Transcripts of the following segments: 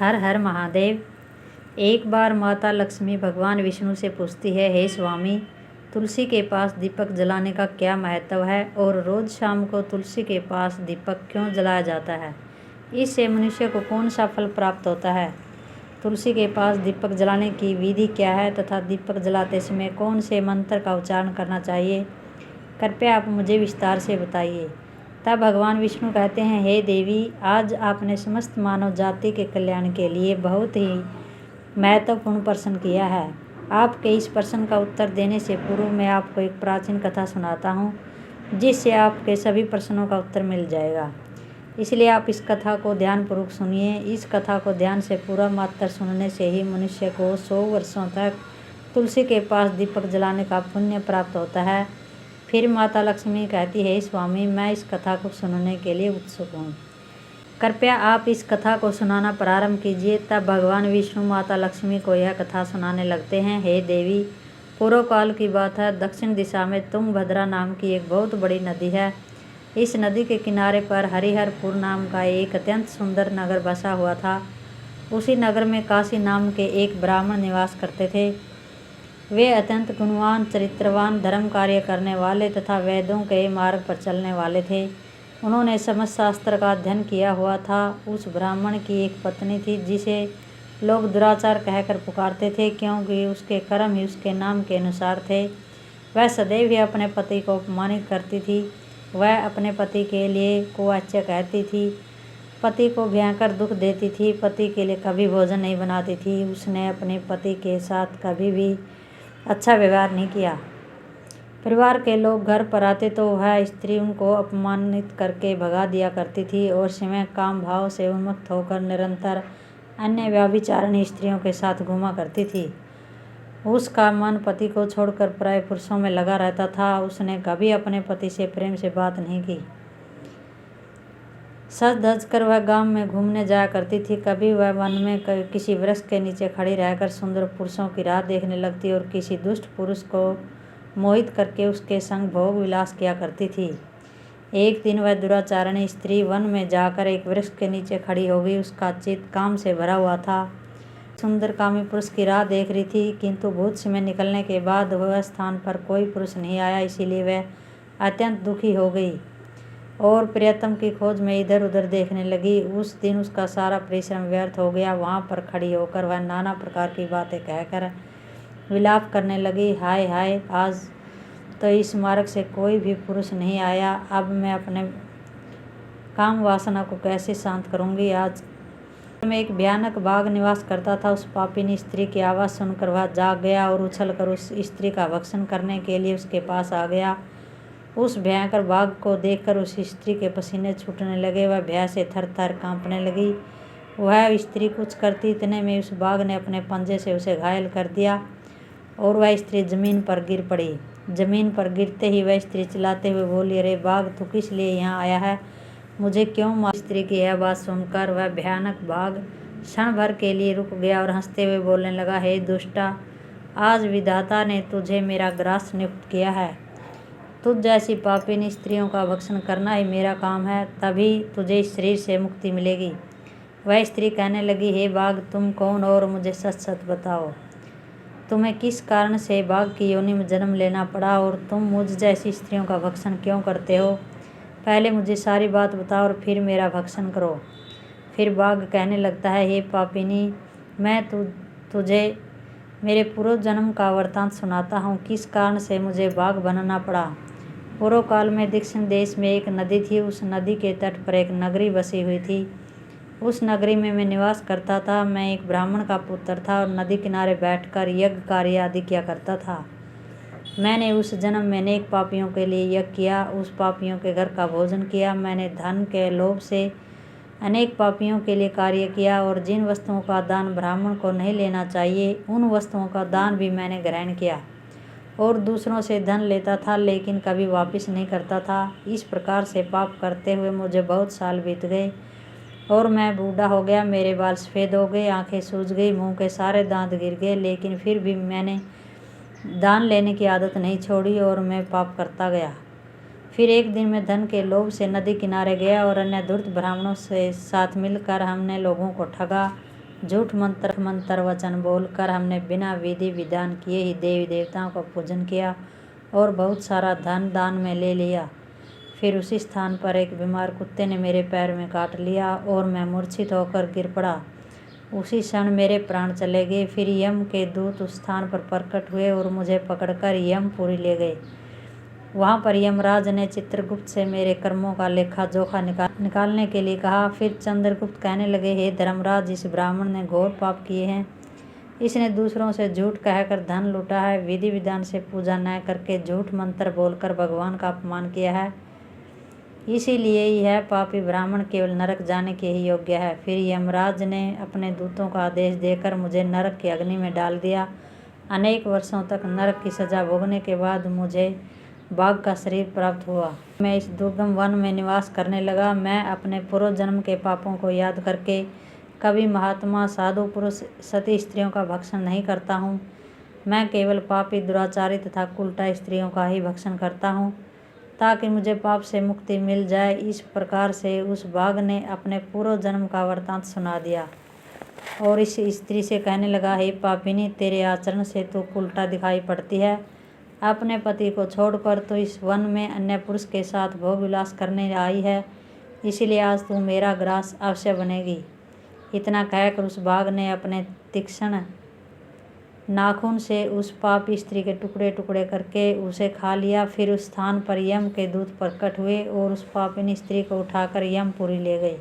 हर हर महादेव। एक बार माता लक्ष्मी भगवान विष्णु से पूछती है, हे स्वामी, तुलसी के पास दीपक जलाने का क्या महत्व है और रोज़ शाम को तुलसी के पास दीपक क्यों जलाया जाता है? इससे मनुष्य को कौन सा फल प्राप्त होता है? तुलसी के पास दीपक जलाने की विधि क्या है तथा दीपक जलाते समय कौन से मंत्र का उच्चारण करना चाहिए? कृपया आप मुझे विस्तार से बताइए। तब भगवान विष्णु कहते हैं, हे देवी, आज आपने समस्त मानव जाति के कल्याण के लिए बहुत ही महत्वपूर्ण प्रश्न किया है। आपके इस प्रश्न का उत्तर देने से पूर्व मैं आपको एक प्राचीन कथा सुनाता हूँ, जिससे आपके सभी प्रश्नों का उत्तर मिल जाएगा। इसलिए आप इस कथा को ध्यानपूर्वक सुनिए। इस कथा को ध्यान से पूरा मात्र सुनने से ही मनुष्य को 100 वर्षों तक तुलसी के पास दीपक जलाने का पुण्य प्राप्त होता है। फिर माता लक्ष्मी कहती है, स्वामी, मैं इस कथा को सुनने के लिए उत्सुक हूँ। कृपया आप इस कथा को सुनाना प्रारंभ कीजिए। तब भगवान विष्णु माता लक्ष्मी को यह कथा सुनाने लगते हैं। हे देवी, पूर्व काल की बात है। दक्षिण दिशा में तुंगभद्रा नाम की एक बहुत बड़ी नदी है। इस नदी के किनारे पर हरिहरपुर नाम का एक अत्यंत सुंदर नगर बसा हुआ था। उसी नगर में काशी नाम के एक ब्राह्मण निवास करते थे। वे अत्यंत गुणवान, चरित्रवान, धर्म कार्य करने वाले तथा वेदों के मार्ग पर चलने वाले थे। उन्होंने समस्त शास्त्र का अध्ययन किया हुआ था। उस ब्राह्मण की एक पत्नी थी जिसे लोग दुराचार कहकर पुकारते थे, क्योंकि उसके कर्म ही उसके नाम के अनुसार थे। वह सदैव ही अपने पति को अपमानित करती थी। वह अपने पति के लिए कुवाच्य कहती थी, पति को भयंकर दुख देती थी, पति के लिए कभी भोजन नहीं बनाती थी। उसने अपने पति के साथ कभी भी अच्छा व्यवहार नहीं किया। परिवार के लोग घर पर आते तो वह स्त्री उनको अपमानित करके भगा दिया करती थी और स्वयं काम भाव से उन्मुक्त होकर निरंतर अन्य व्यभिचारिणी स्त्रियों के साथ घूमा करती थी। उसका मन पति को छोड़कर पराये पुरुषों में लगा रहता था। उसने कभी अपने पति से प्रेम से बात नहीं की। सज धज कर वह गांव में घूमने जाया करती थी। कभी वह वन में किसी वृक्ष के नीचे खड़ी रहकर सुंदर पुरुषों की राह देखने लगती और किसी दुष्ट पुरुष को मोहित करके उसके संग भोग विलास किया करती थी। एक दिन वह दुराचारिणी स्त्री वन में जाकर एक वृक्ष के नीचे खड़ी हो गई। उसका चित्त काम से भरा हुआ था। सुंदर कामी पुरुष की राह देख रही थी, किंतु बहुत समय निकलने के बाद वह स्थान पर कोई पुरुष नहीं आया। इसीलिए वह अत्यंत दुखी हो गई और प्रियतम की खोज में इधर उधर देखने लगी। उस दिन उसका सारा परिश्रम व्यर्थ हो गया। वहाँ पर खड़ी होकर वह नाना प्रकार की बातें कहकर विलाप करने लगी। हाय हाय, आज तो इस मार्ग से कोई भी पुरुष नहीं आया। अब मैं अपने काम वासना को कैसे शांत करूंगी? आज में एक भयानक बाघ निवास करता था। उस पापिनी स्त्री की आवाज़ सुनकर वह जाग गया और उछलकर उस स्त्री का भक्षण करने के लिए उसके पास आ गया। उस भयंकर बाघ को देखकर उस स्त्री के पसीने छूटने लगे। वह भय से थर थर काँपने लगी। वह स्त्री कुछ करती, इतने में उस बाघ ने अपने पंजे से उसे घायल कर दिया और वह स्त्री जमीन पर गिर पड़ी। जमीन पर गिरते ही वह स्त्री चिल्लाते हुए बोली, अरे बाघ, तू किस लिए यहाँ आया है? मुझे क्यों मार? स्त्री की यह बात सुनकर वह भयानक बाघ क्षण भर के लिए रुक गया और हंसते हुए बोलने लगा, हे दुष्टा, आज विधाता ने तुझे मेरा ग्रास नियुक्त किया है। तुझ जैसी पापिनी स्त्रियों का भक्षण करना ही मेरा काम है, तभी तुझे इस शरीर से मुक्ति मिलेगी। वह स्त्री कहने लगी, हे बाघ, तुम कौन और मुझे सच सच बताओ, तुम्हें किस कारण से बाघ की योनि में जन्म लेना पड़ा और तुम मुझ जैसी स्त्रियों का भक्षण क्यों करते हो? पहले मुझे सारी बात बताओ और फिर मेरा भक्षण करो। फिर बाघ कहने लगता है, हे पापिनी, मैं तुझे मेरे पूर्व जन्म का वृत्तांत सुनाता हूँ, किस कारण से मुझे बाघ बनना पड़ा। पूर्व काल में दक्षिण देश में एक नदी थी। उस नदी के तट पर एक नगरी बसी हुई थी। उस नगरी में मैं निवास करता था। मैं एक ब्राह्मण का पुत्र था और नदी किनारे बैठकर यज्ञ कार्य आदि किया करता था। मैंने उस जन्म में अनेक पापियों के लिए यज्ञ किया, उस पापियों के घर का भोजन किया। मैंने धन के लोभ से अनेक पापियों के लिए कार्य किया और जिन वस्तुओं का दान ब्राह्मण को नहीं लेना चाहिए, उन वस्तुओं का दान भी मैंने ग्रहण किया और दूसरों से धन लेता था, लेकिन कभी वापस नहीं करता था। इस प्रकार से पाप करते हुए मुझे बहुत साल बीत गए और मैं बूढ़ा हो गया। मेरे बाल सफ़ेद हो गए, आंखें सूज गई, मुंह के सारे दांत गिर गए, लेकिन फिर भी मैंने दान लेने की आदत नहीं छोड़ी और मैं पाप करता गया। फिर एक दिन मैं धन के लोभ से नदी किनारे गया और अन्य धूर्त ब्राह्मणों से साथ मिलकर हमने लोगों को ठगा झूठ मंत्र वचन बोलकर हमने बिना विधि विधान किए ही देवी देवताओं का पूजन किया और बहुत सारा धन दान में ले लिया। फिर उसी स्थान पर एक बीमार कुत्ते ने मेरे पैर में काट लिया और मैं मूर्छित होकर गिर पड़ा। उसी क्षण मेरे प्राण चले गए। फिर यम के दूत उस स्थान पर प्रकट हुए और मुझे पकड़कर यमपुरी ले गए। वहाँ पर यमराज ने चित्रगुप्त से मेरे कर्मों का लेखा जोखा निकालने के लिए कहा। फिर चंद्रगुप्त कहने लगे, हे धर्मराज, इस ब्राह्मण ने घोर पाप किए हैं। इसने दूसरों से झूठ कहकर धन लूटा है, विधि विधान से पूजा न करके झूठ मंत्र बोलकर भगवान का अपमान किया है। इसीलिए यह पापी ब्राह्मण केवल नरक जाने के ही योग्य है। फिर यमराज ने अपने दूतों का आदेश देकर मुझे नरक की अग्नि में डाल दिया। अनेक वर्षों तक नरक की सजा भोगने के बाद मुझे बाघ का शरीर प्राप्त हुआ। मैं इस दुर्गम वन में निवास करने लगा। मैं अपने पूर्व जन्म के पापों को याद करके कभी महात्मा, साधु पुरुष, सती स्त्रियों का भक्षण नहीं करता हूँ। मैं केवल पापी, दुराचारी तथा उल्टा स्त्रियों का ही भक्षण करता हूँ ताकि मुझे पाप से मुक्ति मिल जाए। इस प्रकार से उस बाघ ने अपने पूर्व जन्म का वृत्तांत सुना दिया और इस स्त्री से कहने लगा, हे पापिनी, तेरे आचरण से तो उल्टा दिखाई पड़ती है। अपने पति को छोड़कर तो इस वन में अन्य पुरुष के साथ भोग विलास करने आई है, इसलिए आज तू मेरा ग्रास अवश्य बनेगी। इतना कहकर उस बाघ ने अपने तीक्ष्ण नाखून से उस पापी स्त्री के टुकड़े टुकड़े करके उसे खा लिया। फिर उस स्थान पर यम के दूत प्रकट हुए और उस पापिनी स्त्री को उठाकर यमपुरी ले गए।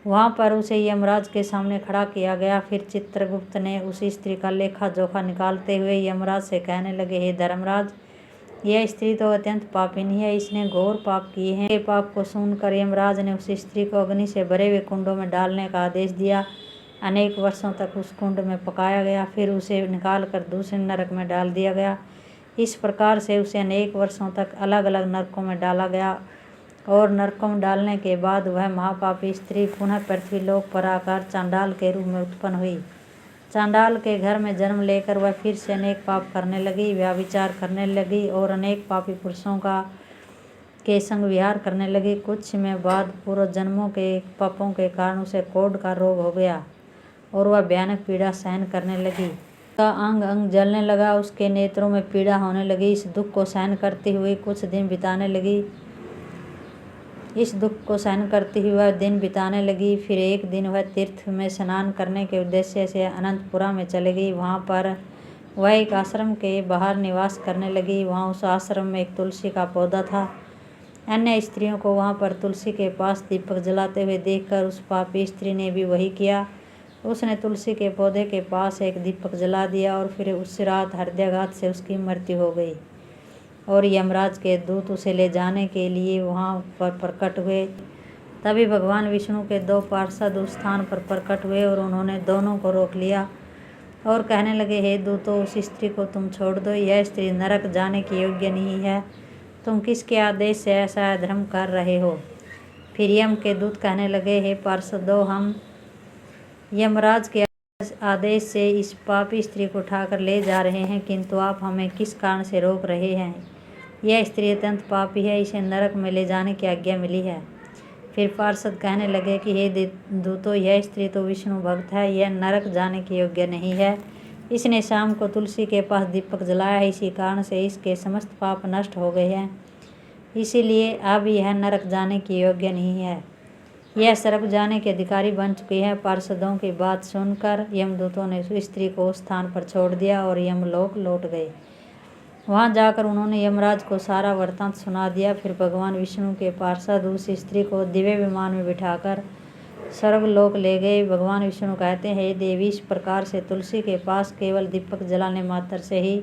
वहाँ पर उसे यमराज के सामने खड़ा किया गया। फिर चित्रगुप्त ने उसी स्त्री का लेखा जोखा निकालते हुए यमराज से कहने लगे, हे धर्मराज, यह स्त्री तो अत्यंत पापिनी है, इसने घोर पाप किए हैं। ये पाप को सुनकर यमराज ने उस स्त्री को अग्नि से भरे हुए कुंडों में डालने का आदेश दिया। अनेक वर्षों तक उस कुंड में पकाया गया, फिर उसे निकालकर दूसरे नरक में डाल दिया गया। इस प्रकार से उसे अनेक वर्षों तक अलग अलग नरकों में डाला गया और नरकों में डालने के बाद वह महापापी स्त्री पुनः पृथ्वीलोक पर आकर चांडाल के रूप में उत्पन्न हुई। चांडाल के घर में जन्म लेकर वह फिर से अनेक पाप करने लगी, व्यभिचार करने लगी और अनेक पापी पुरुषों के संग विहार करने लगी। कुछ समय बाद पूर्व जन्मों के पापों के कारण उसे कोढ़ का रोग हो गया और वह भयानक पीड़ा सहन करने लगी। उसका अंग अंग जलने लगा, उसके नेत्रों में पीड़ा होने लगी। इस दुख को सहन करती हुई कुछ दिन बिताने लगी। वह दिन बिताने लगी। फिर एक दिन वह तीर्थ में स्नान करने के उद्देश्य से अनंतपुरा में चली गई। वहाँ पर वह एक आश्रम के बाहर निवास करने लगी। वहाँ उस आश्रम में एक तुलसी का पौधा था। अन्य स्त्रियों को वहाँ पर तुलसी के पास दीपक जलाते हुए देखकर उस पापी स्त्री ने भी वही किया। उसने तुलसी के पौधे के पास एक दीपक जला दिया और फिर उस रात हृदयाघात से उसकी मृत्यु हो गई और यमराज के दूत उसे ले जाने के लिए वहाँ पर प्रकट हुए। तभी भगवान विष्णु के दो पार्षद उस स्थान पर प्रकट हुए और उन्होंने दोनों को रोक लिया और कहने लगे, हे दूतों, उस स्त्री को तुम छोड़ दो। यह स्त्री नरक जाने की योग्य नहीं है। तुम किसके आदेश से ऐसा अधर्म कर रहे हो? फिर यम के दूत कहने लगे, हे पार्षदों, हम यमराज के आदेश से इस पापी स्त्री को उठाकर ले जा रहे हैं, किंतु आप हमें किस कारण से रोक रहे हैं? यह स्त्री अत्यंत पापी है, इसे नरक में ले जाने की आज्ञा मिली है। फिर पार्षद कहने लगे कि हे दूतों, यह स्त्री तो विष्णु भक्त है, यह नरक जाने की योग्य नहीं है। इसने शाम को तुलसी के पास दीपक जलाया है, इसी कारण से इसके समस्त पाप नष्ट हो गए हैं, इसीलिए अब यह नरक जाने की योग्य नहीं है। यह स्वर्ग जाने के अधिकारी बन चुकी है। पार्षदों की बात सुनकर यमदूतों ने उस स्त्री को उस स्थान पर छोड़ दिया और यमलोक लौट गए। वहां जाकर उन्होंने यमराज को सारा वृत्तांत सुना दिया। फिर भगवान विष्णु के पार्षद उस स्त्री को दिव्य विमान में बिठाकर स्वर्गलोक ले गए। भगवान विष्णु कहते हैं, हे देवी, इस प्रकार से तुलसी के पास केवल दीपक जलाने मात्र से ही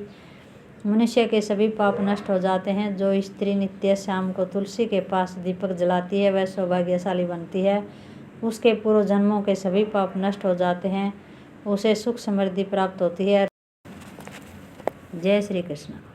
मनुष्य के सभी पाप नष्ट हो जाते हैं। जो स्त्री नित्य शाम को तुलसी के पास दीपक जलाती है वह सौभाग्यशाली बनती है। उसके पूर्व जन्मों के सभी पाप नष्ट हो जाते हैं, उसे सुख समृद्धि प्राप्त होती है। जय श्री कृष्ण।